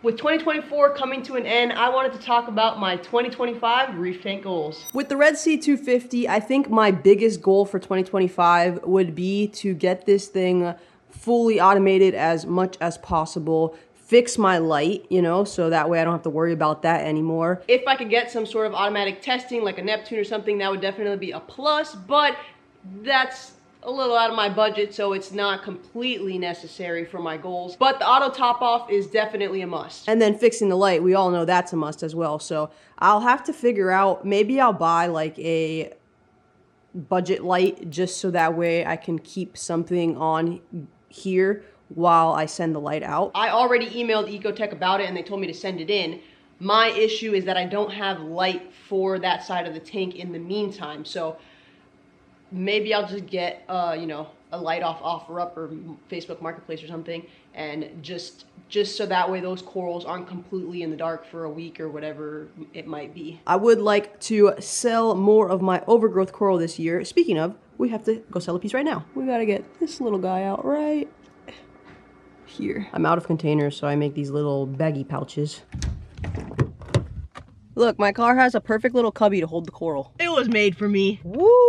With 2024 coming to an end, I wanted to talk about my 2025 Reef Tank goals. With the Red Sea 250, I think my biggest goal for 2025 would be to get this thing fully automated as much as possible, fix my light, you know, so that way I don't have to worry about that anymore. If I could get some sort of automatic testing like a Neptune or something, that would definitely be a plus, but that's a little out of my budget, so it's not completely necessary for my goals. But the auto top off is definitely a must. And then fixing the light, we all know that's a must as well. So I'll have to figure out, maybe I'll buy like a budget light just so that way I can keep something on here while I send the light out. I already emailed Ecotech about it and they told me to send it in. My issue is that I don't have light for that side of the tank in the meantime. So maybe I'll just get, you know, a light off OfferUp or Facebook Marketplace or something, and just so that way those corals aren't completely in the dark for a week or whatever it might be. I would like to sell more of my overgrowth coral this year. Speaking of, we have to go sell a piece right now. We gotta get this little guy out right here. I'm out of containers, so I make these little baggy pouches. Look, my car has a perfect little cubby to hold the coral. It was made for me. Woo!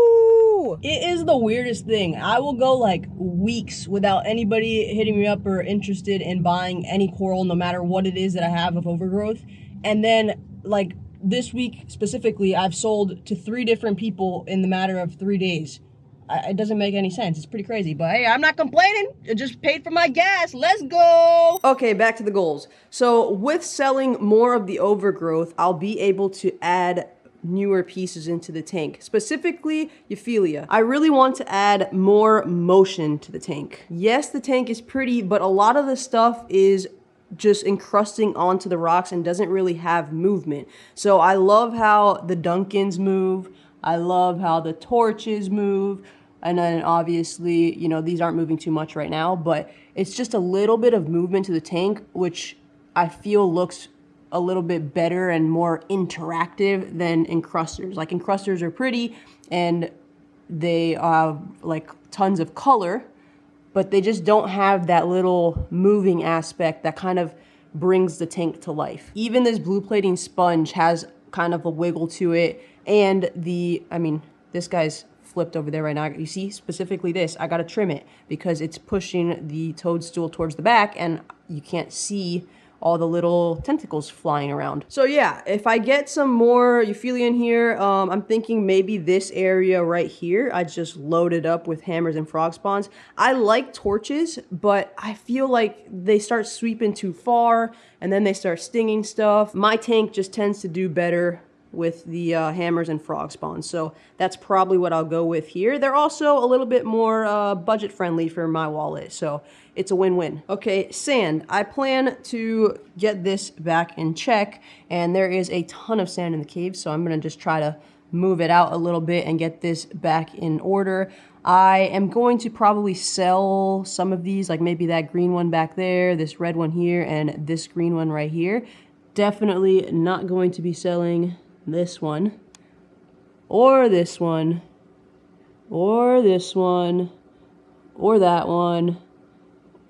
It is the weirdest thing. I will go like weeks without anybody hitting me up or interested in buying any coral, no matter what it is that I have of overgrowth. And then like this week specifically, I've sold to 3 different people in the matter of 3 days. It doesn't make any sense. It's pretty crazy, but hey, I'm not complaining. It just paid for my gas. Let's go. Okay, back to the goals. So with selling more of the overgrowth, I'll be able to add newer pieces into the tank, specifically Euphyllia. I really want to add more motion to the tank. Yes, the tank is pretty, but a lot of the stuff is just encrusting onto the rocks and doesn't really have movement. So I love how the Duncans move. I love how the torches move. And then obviously, you know, these aren't moving too much right now, but it's just a little bit of movement to the tank, which I feel looks a little bit better and more interactive than encrusters. Like encrusters are pretty and they have like tons of color, but they just don't have that little moving aspect that kind of brings the tank to life. Even this blue plating sponge has kind of a wiggle to it. And this guy's flipped over there right now. You see, specifically this, I gotta trim it because it's pushing the toadstool towards the back and you can't see all the little tentacles flying around. So yeah, if I get some more Euphyllia in here, I'm thinking maybe this area right here, I just load it up with hammers and frog spawns. I like torches, but I feel like they start sweeping too far and then they start stinging stuff. My tank just tends to do better with the hammers and frog spawns. So that's probably what I'll go with here. They're also a little bit more budget friendly for my wallet. So it's a win-win. Okay, sand. I plan to get this back in check and there is a ton of sand in the cave. So I'm gonna just try to move it out a little bit and get this back in order. I am going to probably sell some of these, like maybe that green one back there, this red one here, and this green one right here. Definitely not going to be selling this one, or this one, or this one, or that one,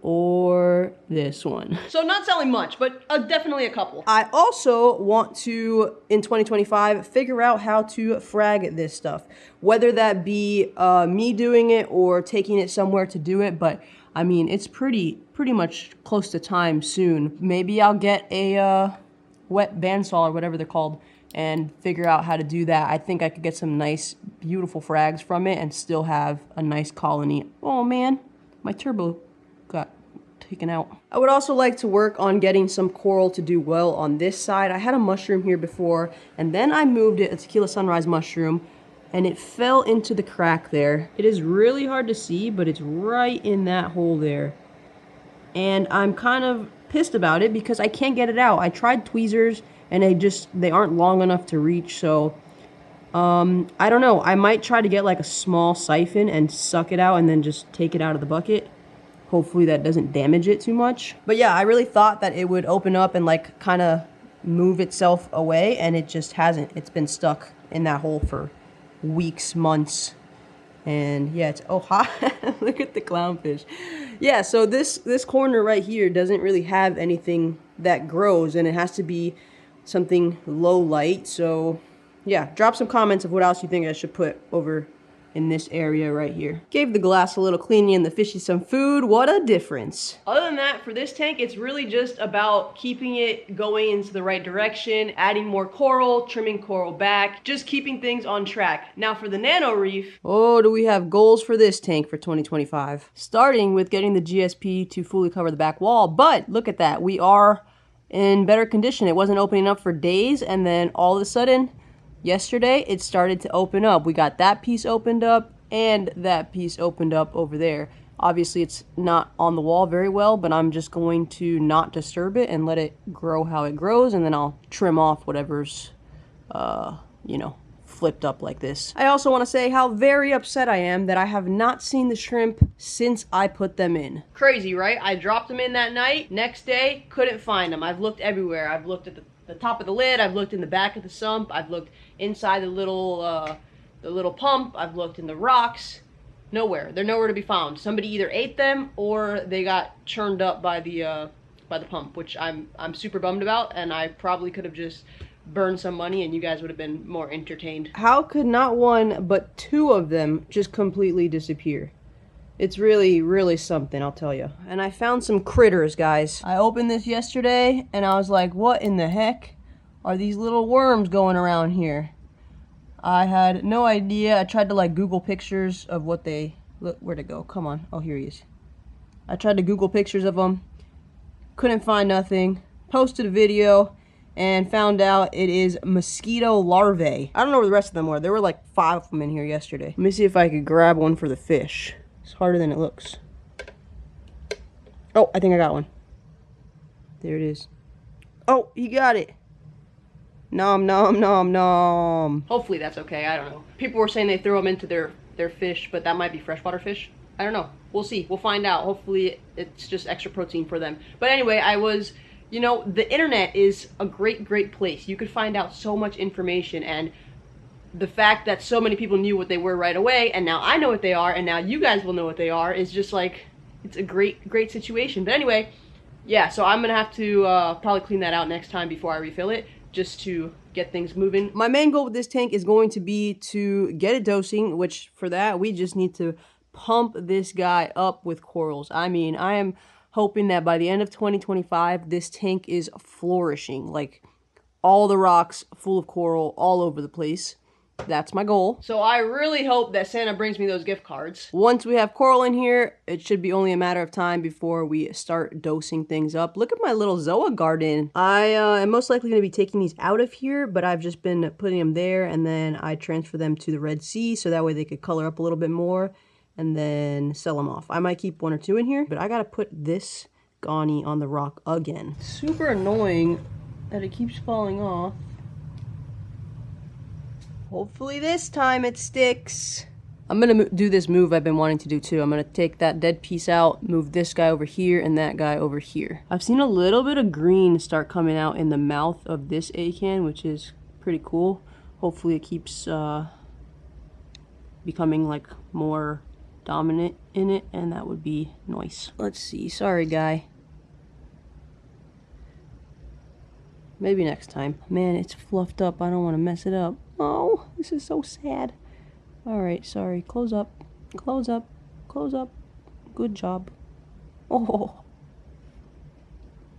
or this one. So not selling much, but definitely a couple. I also want to, in 2025, figure out how to frag this stuff. Whether that be me doing it or taking it somewhere to do it, but I mean, it's pretty much close to time soon. Maybe I'll get a wet bandsaw or whatever they're called and figure out how to do that. I think I could get some nice, beautiful frags from it and still have a nice colony. Oh man, my turbo got taken out. I would also like to work on getting some coral to do well on this side. I had a mushroom here before, and then I moved it, a tequila sunrise mushroom, and it fell into the crack there. It is really hard to see, but it's right in that hole there. And I'm kind of pissed about it because I can't get it out. I tried tweezers, and they aren't long enough to reach, so I don't know. I might try to get like a small siphon and suck it out and then just take it out of the bucket. Hopefully that doesn't damage it too much. But yeah, I really thought that it would open up and like kind of move itself away, and it just hasn't. It's been stuck in that hole for weeks, months. And yeah, it's, oh, hi. Look at the clownfish. Yeah, so this corner right here doesn't really have anything that grows, and it has to be something low light. So yeah, drop some comments of what else you think I should put over in this area right here. Gave the glass a little cleaning and the fishy some food. What a difference. Other than that, for this tank, it's really just about keeping it going into the right direction, adding more coral, trimming coral back, just keeping things on track. Now for the Nano Reef, oh, do we have goals for this tank for 2025? Starting with getting the GSP to fully cover the back wall, but look at that. We are in better condition. It wasn't opening up for days, and then all of a sudden, yesterday, it started to open up. We got that piece opened up and that piece opened up over there. Obviously, it's not on the wall very well, but I'm just going to not disturb it and let it grow how it grows, and then I'll trim off whatever's, you know, flipped up like this. I also want to say how very upset I am that I have not seen the shrimp since I put them in. Crazy, right? I dropped them in that night. Next day, couldn't find them. I've looked everywhere. I've looked at the top of the lid, I've looked in the back of the sump, I've looked inside the little pump, I've looked in the rocks. Nowhere. They're nowhere to be found. Somebody either ate them or they got churned up by the pump, which I'm super bummed about, and I probably could have just burned some money and you guys would have been more entertained. How could not one but two of them just completely disappear? It's really, really something, I'll tell you. And I found some critters, guys. I opened this yesterday, and I was like, what in the heck are these little worms going around here? I had no idea. I tried to, like, Google pictures of what they... Look, where'd it go? Come on. Oh, here he is. I tried to Google pictures of them. Couldn't find nothing. Posted a video, and found out it is mosquito larvae. I don't know where the rest of them were. There were, like, 5 of them in here yesterday. Let me see if I could grab one for the fish. It's harder than it looks. Oh, I think I got one. There it is. Oh, he got it. Nom, nom, nom, nom. Hopefully that's okay. I don't know. People were saying they throw them into their fish, but that might be freshwater fish. I don't know. We'll see. We'll find out. Hopefully it's just extra protein for them. But anyway, you know, the internet is a great, great place. You could find out so much information, and the fact that so many people knew what they were right away, and now I know what they are, and now you guys will know what they are, is just like, it's a great, great situation. But anyway, yeah, so I'm gonna have to probably clean that out next time before I refill it, just to get things moving. My main goal with this tank is going to be to get it dosing, which for that, we just need to pump this guy up with corals. I mean, I am hoping that by the end of 2025, this tank is flourishing, like all the rocks full of coral all over the place. That's my goal. So I really hope that Santa brings me those gift cards. Once we have coral in here, it should be only a matter of time before we start dosing things up. Look at my little Zoa garden. I am most likely going to be taking these out of here, but I've just been putting them there, and then I transfer them to the Red Sea so that way they could color up a little bit more and then sell them off. I might keep 1 or 2 in here, but I got to put this Ghani on the rock again. Super annoying that it keeps falling off. Hopefully this time it sticks. I'm going to do this move I've been wanting to do too. I'm going to take that dead piece out, move this guy over here, and that guy over here. I've seen a little bit of green start coming out in the mouth of this acan, which is pretty cool. Hopefully it keeps becoming like more dominant in it, and that would be nice. Let's see. Sorry, guy. Maybe next time. Man, it's fluffed up. I don't want to mess it up. Oh, this is so sad. Alright, sorry. Close up. Close up. Close up. Good job. Oh.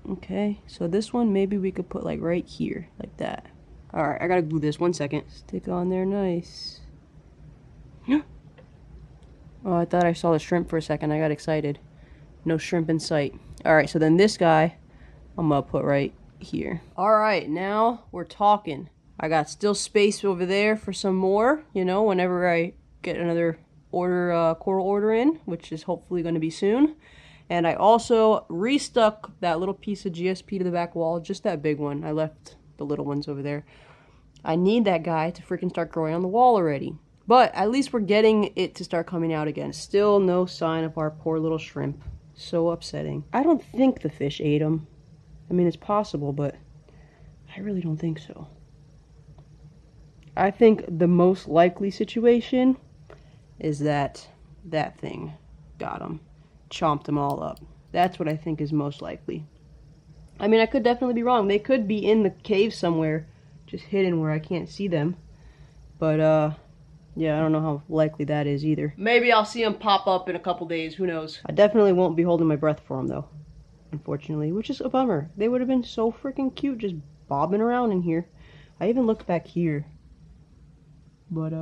Okay, so this one maybe we could put like right here. Like that. Alright, I gotta glue this. 1 second. Stick on there nice. Oh, I thought I saw the shrimp for a second. I got excited. No shrimp in sight. Alright, so then this guy I'm gonna put right here. Alright, now we're talking. I got still space over there for some more, you know, whenever I get another coral order in, which is hopefully going to be soon. And I also restuck that little piece of GSP to the back wall, just that big one. I left the little ones over there. I need that guy to freaking start growing on the wall already. But at least we're getting it to start coming out again. Still no sign of our poor little shrimp. So upsetting. I don't think the fish ate them. I mean, it's possible, but I really don't think so. I think the most likely situation is that thing got them, chomped them all up. That's what I think is most likely. I mean, I could definitely be wrong. They could be in the cave somewhere, just hidden where I can't see them. But, yeah, I don't know how likely that is either. Maybe I'll see them pop up in a couple days. Who knows? I definitely won't be holding my breath for them, though. Unfortunately, which is a bummer. They would have been so freaking cute just bobbing around in here. I even looked back here. But,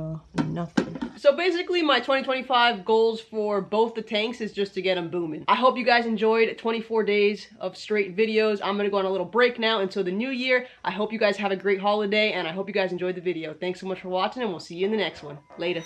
nothing. So basically, my 2025 goals for both the tanks is just to get them booming. I hope you guys enjoyed 24 days of straight videos. I'm gonna go on a little break now until the new year. I hope you guys have a great holiday, and I hope you guys enjoyed the video. Thanks so much for watching, and we'll see you in the next one. Later.